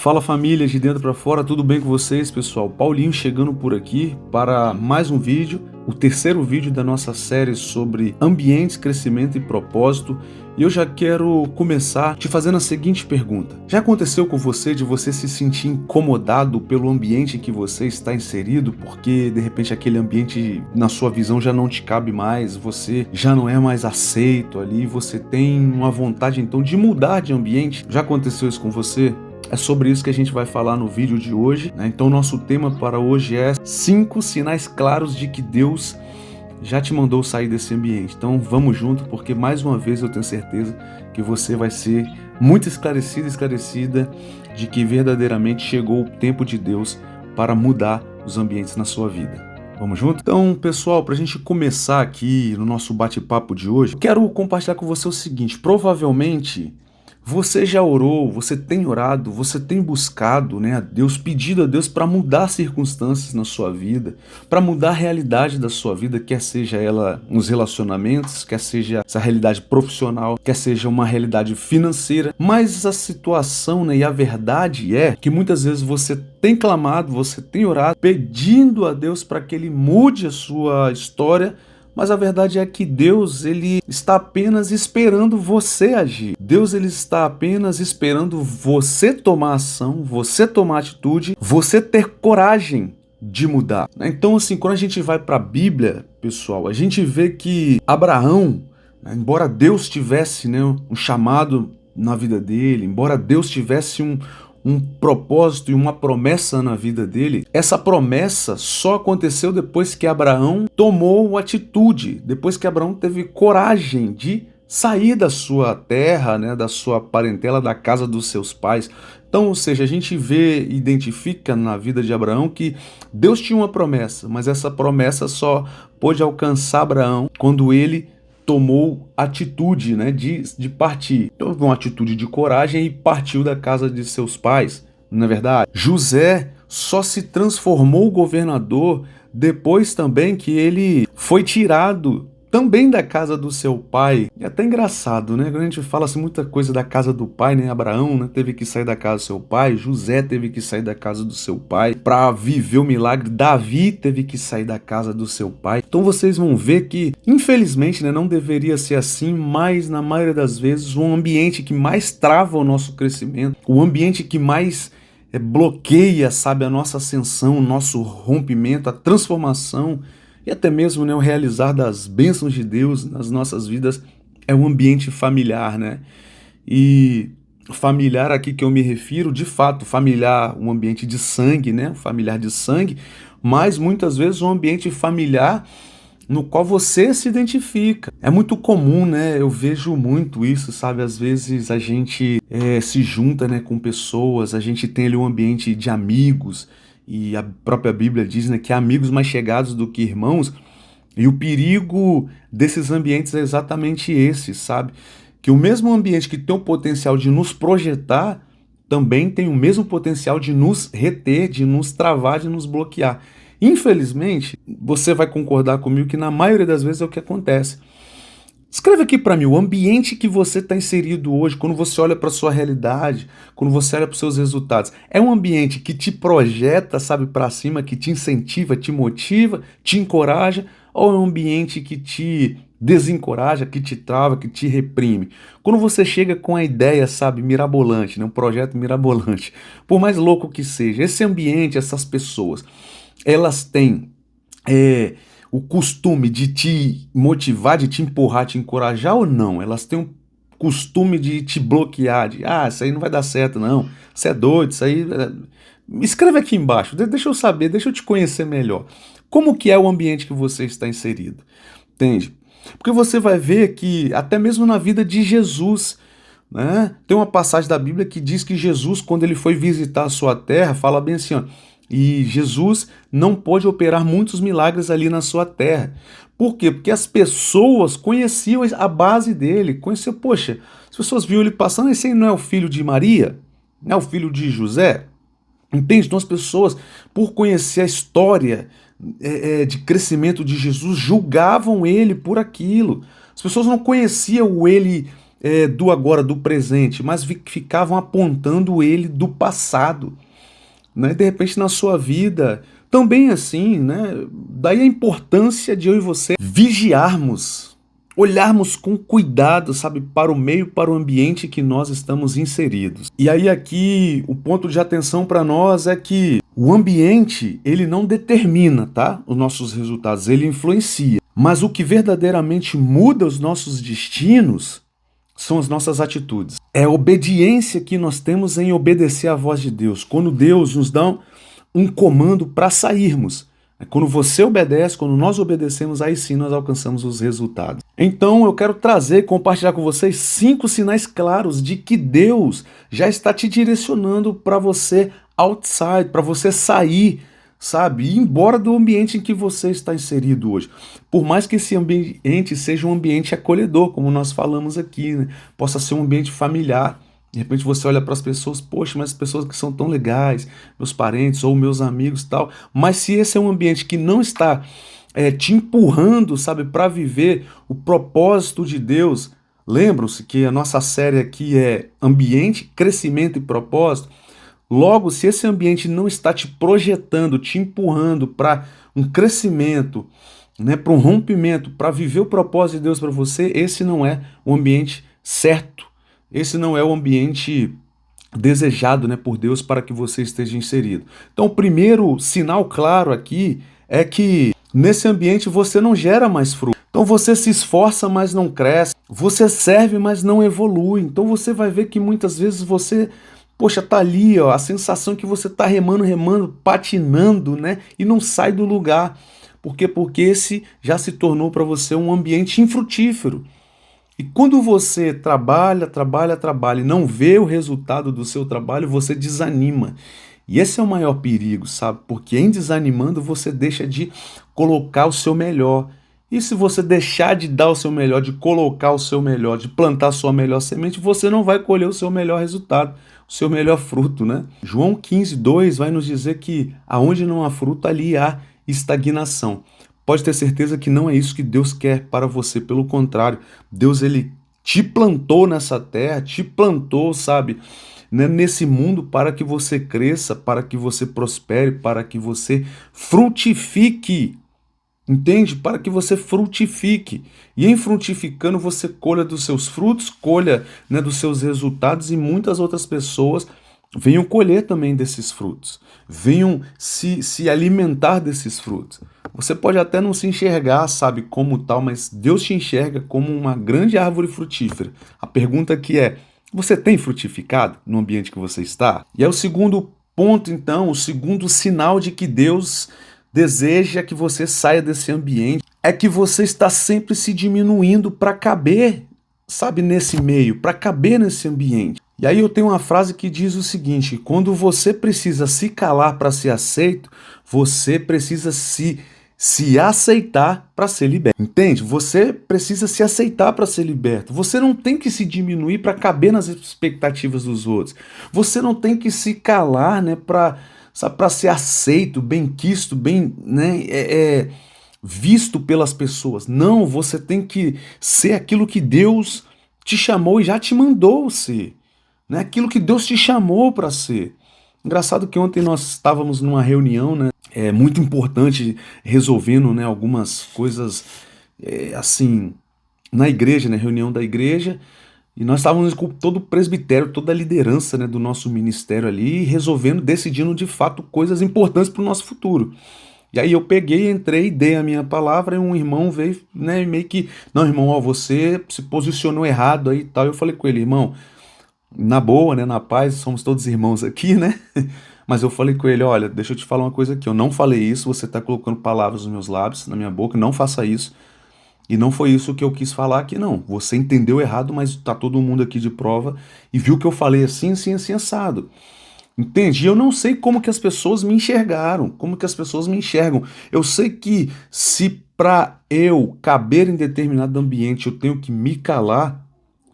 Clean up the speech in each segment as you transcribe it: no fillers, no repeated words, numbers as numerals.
Fala família, de dentro para fora, tudo bem com vocês, pessoal? Paulinho chegando por aqui para mais um vídeo, o terceiro vídeo da nossa série sobre ambientes, crescimento e propósito. E eu já quero começar te fazendo a seguinte pergunta: já aconteceu com você de você se sentir incomodado pelo ambiente em que você está inserido, porque de repente aquele ambiente na sua visão já não te cabe mais, você já não é mais aceito ali, você tem uma vontade então de mudar de ambiente? Já aconteceu isso com você? É sobre isso que a gente vai falar no vídeo de hoje, né? Então nosso tema para hoje é 5 sinais claros de que Deus já te mandou sair desse ambiente. Então vamos junto, porque mais uma vez eu tenho certeza que você vai ser muito esclarecida de que verdadeiramente chegou o tempo de Deus para mudar os ambientes na sua vida. Vamos junto? Então, pessoal, para a gente começar aqui no nosso bate-papo de hoje, eu quero compartilhar com você o seguinte: provavelmente você já orou, você tem orado, você tem buscado, né, a Deus, pedido a Deus para mudar circunstâncias na sua vida, para mudar a realidade da sua vida, quer seja ela nos relacionamentos, quer seja essa realidade profissional, quer seja uma realidade financeira, mas a situação, né, e a verdade é que muitas vezes você tem clamado, você tem orado, pedindo a Deus para que Ele mude a sua história. Mas a verdade é que Deus, ele está apenas esperando você agir. Deus, ele está apenas esperando você tomar ação, você tomar atitude, você ter coragem de mudar. Então, assim, quando a gente vai para a Bíblia, pessoal, a gente vê que Abraão, né, embora Deus tivesse, né, um chamado na vida dele, embora Deus tivesse um propósito e uma promessa na vida dele, essa promessa só aconteceu depois que Abraão tomou atitude, depois que Abraão teve coragem de sair da sua terra, né, da sua parentela, da casa dos seus pais. Então, ou seja, a gente vê, identifica na vida de Abraão que Deus tinha uma promessa, mas essa promessa só pôde alcançar Abraão quando ele tomou atitude, né, de partir. Então, uma atitude de coragem e partiu da casa de seus pais, não é verdade? José só se transformou governador depois também que ele foi tirado também da casa do seu pai. É até engraçado, né? Quando a gente fala assim, muita coisa da casa do pai, né? Abraão, né, teve que sair da casa do seu pai, José teve que sair da casa do seu pai para viver o milagre, Davi teve que sair da casa do seu pai. Então vocês vão ver que, infelizmente, né, não deveria ser assim, mas na maioria das vezes o ambiente que mais trava o nosso crescimento, o ambiente que mais bloqueia, sabe, a nossa ascensão, o nosso rompimento, a transformação e até mesmo, né, o realizar das bênçãos de Deus nas nossas vidas é o ambiente familiar, né? E familiar aqui que eu me refiro, de fato, familiar, um ambiente de sangue, né? Familiar de sangue, mas muitas vezes um ambiente familiar no qual você se identifica. É muito comum, né? Eu vejo muito isso, sabe? Às vezes a gente se junta, né, com pessoas, a gente tem ali um ambiente de amigos, e a própria Bíblia diz, né, que há amigos mais chegados do que irmãos, e o perigo desses ambientes é exatamente esse, sabe? Que o mesmo ambiente que tem o potencial de nos projetar, também tem o mesmo potencial de nos reter, de nos travar, de nos bloquear. Infelizmente, você vai concordar comigo que na maioria das vezes é o que acontece. Escreve aqui para mim o ambiente que você está inserido hoje, quando você olha para a sua realidade, quando você olha para os seus resultados. É um ambiente que te projeta, sabe, para cima, que te incentiva, te motiva, te encoraja, ou é um ambiente que te desencoraja, que te trava, que te reprime? Quando você chega com a ideia, sabe, mirabolante, né, um projeto mirabolante, por mais louco que seja, esse ambiente, essas pessoas, elas têm o costume de te motivar, de te empurrar, te encorajar ou não? Elas têm o costume de te bloquear, de isso aí não vai dar certo não, você é doido, isso aí... Escreve aqui embaixo, deixa eu saber, deixa eu te conhecer melhor. Como que é o ambiente que você está inserido? Entende? Porque você vai ver que até mesmo na vida de Jesus, né, tem uma passagem da Bíblia que diz que Jesus, quando ele foi visitar a sua terra, fala bem assim, ó, e Jesus não pôde operar muitos milagres ali na sua terra. Por quê? Porque as pessoas conheciam a base dele, conheciam, poxa, as pessoas viam ele passando, esse aí não é o filho de Maria? Não é o filho de José? Entende? Então as pessoas, por conhecer a história de crescimento de Jesus, julgavam ele por aquilo. As pessoas não conheciam o ele do agora, do presente, mas ficavam apontando ele do passado, né? De repente na sua vida também assim, né? Daí a importância de eu e você vigiarmos, olharmos com cuidado, sabe, para o meio, para o ambiente que nós estamos inseridos. E aí aqui o ponto de atenção para nós é que o ambiente, ele não determina, tá, os nossos resultados, ele influencia. Mas o que verdadeiramente muda os nossos destinos são as nossas atitudes. É a obediência que nós temos em obedecer à voz de Deus. Quando Deus nos dá um comando para sairmos, quando você obedece, quando nós obedecemos, aí sim nós alcançamos os resultados. Então eu quero trazer, compartilhar com vocês 5 sinais claros de que Deus já está te direcionando para você outside, para você sair, sabe, ir embora do ambiente em que você está inserido hoje. Por mais que esse ambiente seja um ambiente acolhedor, como nós falamos aqui, né? Possa ser um ambiente familiar. De repente você olha para as pessoas, poxa, mas as pessoas que são tão legais, meus parentes ou meus amigos e tal. Mas se esse é um ambiente que não está te empurrando, sabe, para viver o propósito de Deus, lembram-se que a nossa série aqui é ambiente, crescimento e propósito. Logo, se esse ambiente não está te projetando, te empurrando para um crescimento, né, para um rompimento, para viver o propósito de Deus para você, esse não é o ambiente certo. Esse não é o ambiente desejado, né, por Deus para que você esteja inserido. Então, o primeiro sinal claro aqui é que nesse ambiente você não gera mais fruto. Então você se esforça, mas não cresce. Você serve, mas não evolui. Então você vai ver que muitas vezes você, poxa, tá ali, ó, a sensação que você tá remando, patinando, né, e não sai do lugar. Por quê? Porque esse já se tornou para você um ambiente infrutífero. E quando você trabalha e não vê o resultado do seu trabalho, você desanima. E esse é o maior perigo, sabe? Porque em desanimando você deixa de colocar o seu melhor. E se você deixar de dar o seu melhor, de colocar o seu melhor, de plantar a sua melhor semente, você não vai colher o seu melhor resultado, o seu melhor fruto, né? João 15:2 vai nos dizer que aonde não há fruto, ali há estagnação. Pode ter certeza que não é isso que Deus quer para você, pelo contrário, Deus ele te plantou nessa terra, te plantou, sabe, né, nesse mundo para que você cresça, para que você prospere, para que você frutifique. Entende? Para que você frutifique. E em frutificando você colha dos seus frutos, colha, né, dos seus resultados e muitas outras pessoas venham colher também desses frutos. Venham se alimentar desses frutos. Você pode até não se enxergar, sabe, como tal, mas Deus te enxerga como uma grande árvore frutífera. A pergunta aqui é, você tem frutificado no ambiente que você está? E é o segundo ponto, então, o segundo sinal de que Deus deseja que você saia desse ambiente, é que você está sempre se diminuindo para caber, sabe, nesse meio, para caber nesse ambiente. E aí eu tenho uma frase que diz o seguinte: quando você precisa se calar para ser aceito, você precisa se aceitar para ser liberto. Entende? Você precisa se aceitar para ser liberto. Você não tem que se diminuir para caber nas expectativas dos outros. Você não tem que se calar, né, para ser aceito, bem-quisto, bem, né, visto pelas pessoas. Não, você tem que ser aquilo que Deus te chamou e já te mandou ser, né? Aquilo que Deus te chamou para ser. Engraçado que ontem nós estávamos numa reunião, né, muito importante, resolvendo, né, algumas coisas assim na igreja, né, reunião da igreja. E nós estávamos com todo o presbitério, toda a liderança, né, do nosso ministério ali, resolvendo, decidindo de fato coisas importantes para o nosso futuro. E aí eu peguei, entrei, dei a minha palavra e um irmão veio, né, meio que, não, irmão, ó, você se posicionou errado aí e tal. Eu falei com ele, irmão, na boa, né, na paz, somos todos irmãos aqui, né? Mas eu falei com ele, olha, deixa eu te falar uma coisa aqui, eu não falei isso, você está colocando palavras nos meus lábios, na minha boca, não faça isso. E não foi isso que eu quis falar aqui, não. Você entendeu errado, mas tá todo mundo aqui de prova e viu que eu falei assim, assim, assim, assado. Entende? E eu não sei como que as pessoas me enxergaram, como que as pessoas me enxergam. Eu sei que se para eu caber em determinado ambiente eu tenho que me calar,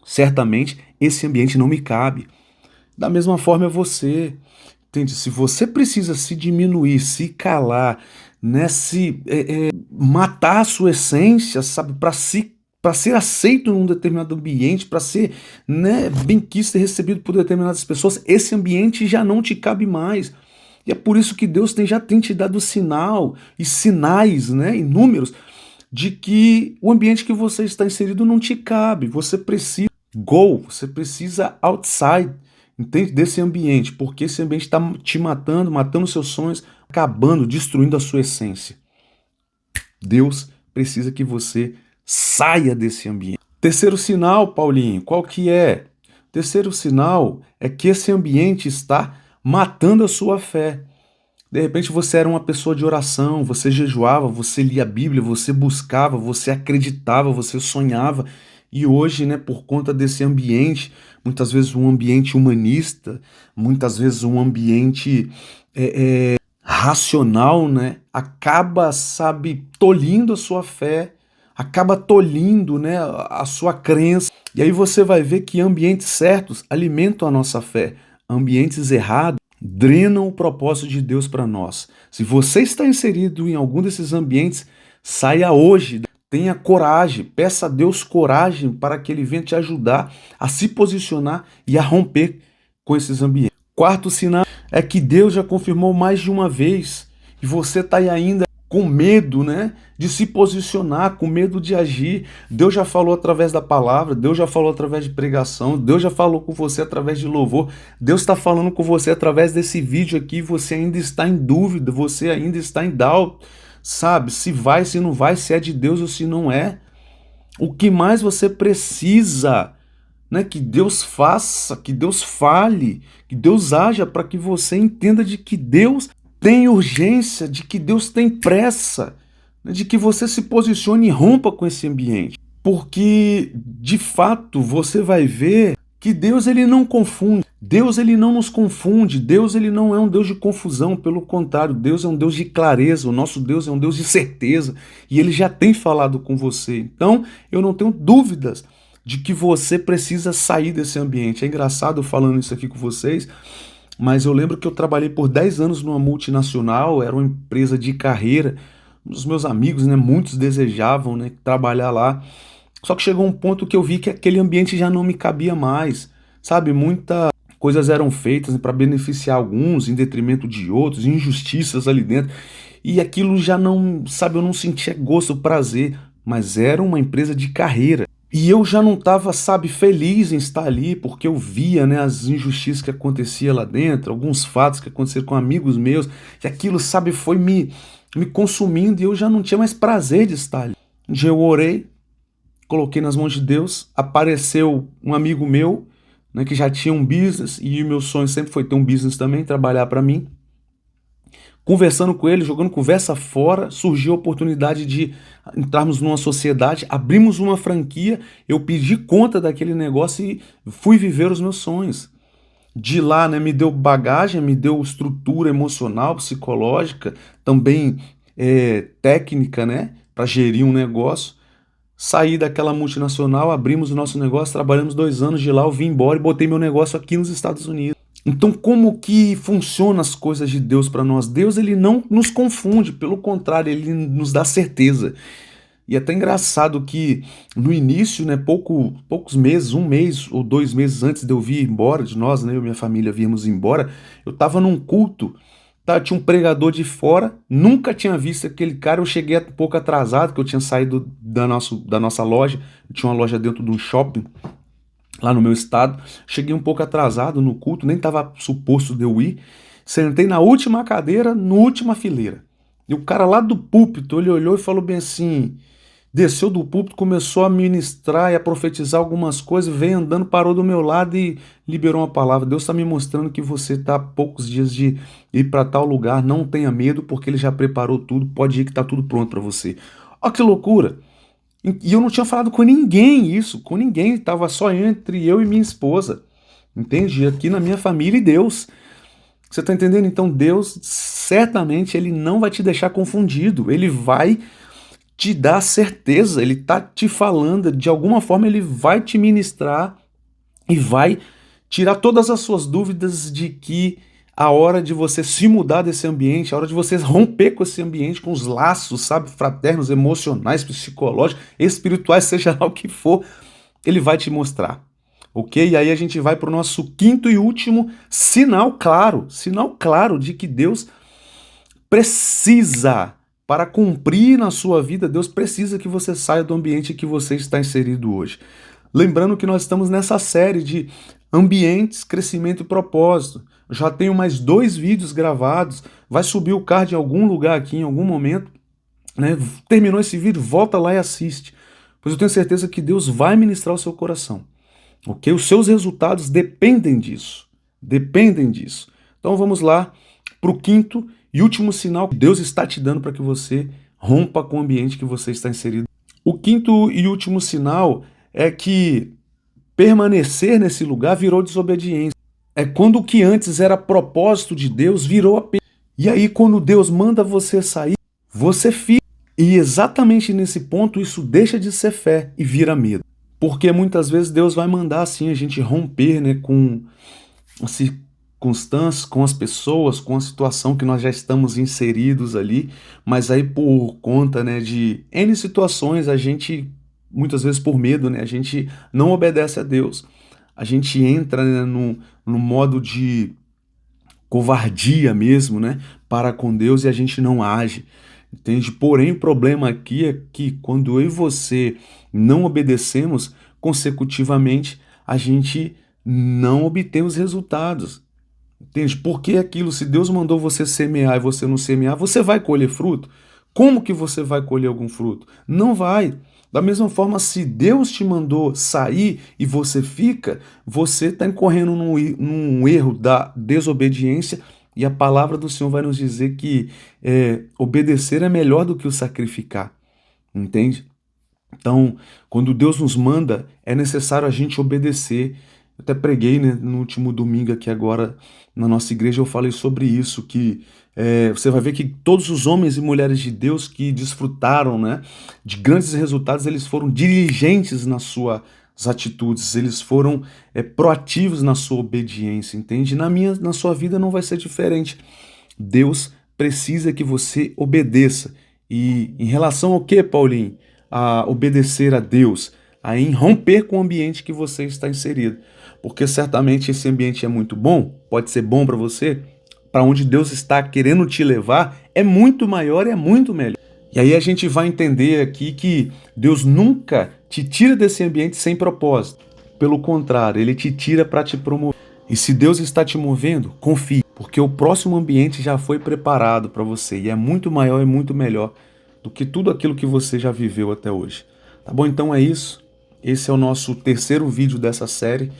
certamente esse ambiente não me cabe. Da mesma forma é você. Entende? Se você precisa se diminuir, se calar, né, matar a sua essência, sabe, para se para ser aceito num determinado ambiente, para ser, né, bem-quisto e recebido por determinadas pessoas, esse ambiente já não te cabe mais. E é por isso que Deus já tem te dado sinal e sinais, né, inúmeros, de que o ambiente que você está inserido não te cabe. Você precisa você precisa outside, entende? Desse ambiente, porque esse ambiente está te matando, matando seus sonhos, acabando, destruindo a sua essência. Deus precisa que você saia desse ambiente. Terceiro sinal, Paulinho, qual que é? Terceiro sinal é que esse ambiente está matando a sua fé. De repente você era uma pessoa de oração, você jejuava, você lia a Bíblia, você buscava, você acreditava, você sonhava. E hoje, né, por conta desse ambiente, muitas vezes um ambiente humanista, muitas vezes um ambiente racional, né, acaba, sabe, tolhindo a sua fé, acaba tolhindo, né, a sua crença. E aí você vai ver que ambientes certos alimentam a nossa fé, ambientes errados drenam o propósito de Deus para nós. Se você está inserido em algum desses ambientes, saia hoje. Tenha coragem, peça a Deus coragem para que Ele venha te ajudar a se posicionar e a romper com esses ambientes. Quarto sinal é que Deus já confirmou mais de uma vez e você está aí ainda com medo, né, de se posicionar, com medo de agir. Deus já falou através da palavra, Deus já falou através de pregação, Deus já falou com você através de louvor, Deus está falando com você através desse vídeo aqui. Você ainda está em dúvida, você ainda está em doubt, sabe? Se vai, se não vai, se é de Deus ou se não é. O que mais você precisa, né, que Deus faça, que Deus fale, que Deus haja para que você entenda de que Deus tem urgência, de que Deus tem pressa, né, de que você se posicione e rompa com esse ambiente. Porque, de fato, você vai ver que Deus ele não confunde, Deus ele não nos confunde, Deus ele não é um Deus de confusão, pelo contrário, Deus é um Deus de clareza, o nosso Deus é um Deus de certeza, e ele já tem falado com você. Então, eu não tenho dúvidas de que você precisa sair desse ambiente. É engraçado falando isso aqui com vocês, mas eu lembro que eu trabalhei por 10 anos numa multinacional, era uma empresa de carreira. Os meus amigos, né, muitos desejavam, né, trabalhar lá. Só que chegou um ponto que eu vi que aquele ambiente já não me cabia mais, sabe? Muitas coisas eram feitas, né, para beneficiar alguns em detrimento de outros, injustiças ali dentro. E aquilo já não, sabe, eu não sentia gosto, prazer, mas era uma empresa de carreira. E eu já não estava, sabe, feliz em estar ali, porque eu via, né, as injustiças que acontecia lá dentro, alguns fatos que aconteceram com amigos meus, e aquilo, sabe, foi me consumindo e eu já não tinha mais prazer de estar ali. Um dia eu orei, coloquei nas mãos de Deus, apareceu um amigo meu, né, que já tinha um business, e o meu sonho sempre foi ter um business também, trabalhar para mim. Conversando com ele, jogando conversa fora, surgiu a oportunidade de entrarmos numa sociedade, abrimos uma franquia, eu pedi conta daquele negócio e fui viver os meus sonhos. De lá, né, me deu bagagem, me deu estrutura emocional, psicológica, também técnica, né, para gerir um negócio. Saí daquela multinacional, abrimos o nosso negócio, trabalhamos 2 anos, de lá eu vim embora e botei meu negócio aqui nos Estados Unidos. Então, como que funcionam as coisas de Deus para nós? Deus ele não nos confunde, pelo contrário, ele nos dá certeza. E é até engraçado que no início, né, poucos meses, 1 mês ou 2 meses antes de eu vir embora, de nós, né, eu e minha família virmos embora, eu estava num culto, tá, tinha um pregador de fora, nunca tinha visto aquele cara, eu cheguei um pouco atrasado, que eu tinha saído da nossa loja, eu tinha uma loja dentro de um shopping, lá no meu estado, cheguei um pouco atrasado no culto, nem estava suposto de eu ir, sentei na última cadeira, na última fileira. E o cara lá do púlpito, ele olhou e falou bem assim, desceu do púlpito, começou a ministrar e a profetizar algumas coisas, veio andando, parou do meu lado e liberou uma palavra. Deus está me mostrando que você está a poucos dias de ir para tal lugar, não tenha medo, porque ele já preparou tudo, pode ir que está tudo pronto para você. Olha que loucura! E eu não tinha falado com ninguém isso, com ninguém, estava só entre eu e minha esposa, entende? Aqui na minha família e Deus. Você está entendendo? Então Deus, certamente, Ele não vai te deixar confundido, Ele vai te dar certeza, Ele está te falando, de alguma forma Ele vai te ministrar e vai tirar todas as suas dúvidas de que a hora de você se mudar desse ambiente, a hora de você romper com esse ambiente, com os laços, sabe, fraternos, emocionais, psicológicos, espirituais, seja lá o que for, ele vai te mostrar. Ok? E aí a gente vai para o nosso quinto e último sinal claro de que Deus precisa, para cumprir na sua vida, Deus precisa que você saia do ambiente que você está inserido hoje. Lembrando que nós estamos nessa série de ambientes, crescimento e propósito. Eu já tenho mais 2 vídeos gravados, vai subir o card em algum lugar aqui, em algum momento, né? Terminou esse vídeo, volta lá e assiste, pois eu tenho certeza que Deus vai ministrar o seu coração, ok? Os seus resultados dependem disso, Então vamos lá para o quinto e último sinal que Deus está te dando para que você rompa com o ambiente que você está inserido. O quinto e último sinal é que permanecer nesse lugar virou desobediência. É quando o que antes era propósito de Deus virou apenas. E aí, quando Deus manda você sair, você fica. E exatamente nesse ponto, isso deixa de ser fé e vira medo. Porque muitas vezes Deus vai mandar assim a gente romper, né, com as circunstâncias, com as pessoas, com a situação que nós já estamos inseridos ali, mas aí por conta, né, de N situações, a gente, muitas vezes por medo, né, a gente não obedece a Deus. A gente entra, né, no modo de covardia mesmo, né, para com Deus e a gente não age, entende? Porém, o problema aqui é que quando eu e você não obedecemos consecutivamente, a gente não obtém os resultados, entende? Porque aquilo, se Deus mandou você semear e você não semear, você vai colher fruto? Como que você vai colher algum fruto? Não vai. Da mesma forma, se Deus te mandou sair e você fica, você está incorrendo num erro da desobediência, e a palavra do Senhor vai nos dizer que obedecer é melhor do que o sacrificar, entende? Então, quando Deus nos manda, é necessário a gente obedecer. Eu até preguei, né, no último domingo aqui agora na nossa igreja, eu falei sobre isso, que você vai ver que todos os homens e mulheres de Deus que desfrutaram, né, de grandes resultados, eles foram diligentes nas suas atitudes, eles foram proativos na sua obediência, entende? Na sua vida não vai ser diferente. Deus precisa que você obedeça. E em relação ao que, Paulinho? A obedecer a Deus, a romper com o ambiente que você está inserido. Porque certamente esse ambiente é muito bom, pode ser bom para você, para onde Deus está querendo te levar é muito maior e é muito melhor. E aí a gente vai entender aqui que Deus nunca te tira desse ambiente sem propósito. Pelo contrário, Ele te tira para te promover. E se Deus está te movendo, confie, porque o próximo ambiente já foi preparado para você e é muito maior e muito melhor do que tudo aquilo que você já viveu até hoje. Tá bom? Então é isso. Esse é o nosso terceiro vídeo dessa série,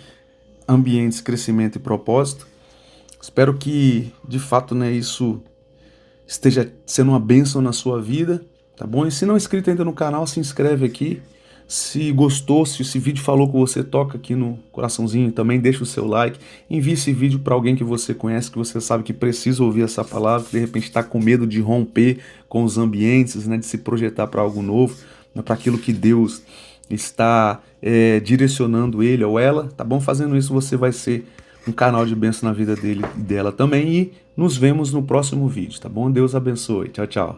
Ambientes, Crescimento e Propósito. Espero que, de fato, né, isso esteja sendo uma bênção na sua vida, tá bom? E se não é inscrito ainda no canal, se inscreve aqui. Se gostou, se esse vídeo falou com você, toca aqui no coraçãozinho também, deixa o seu like, envie esse vídeo para alguém que você conhece, que você sabe que precisa ouvir essa palavra, que de repente está com medo de romper com os ambientes, né, de se projetar para algo novo, né, para aquilo que Deus está direcionando ele ou ela, tá bom? Fazendo isso você vai ser um canal de bênção na vida dele e dela também, e nos vemos no próximo vídeo, tá bom? Deus abençoe. Tchau, tchau.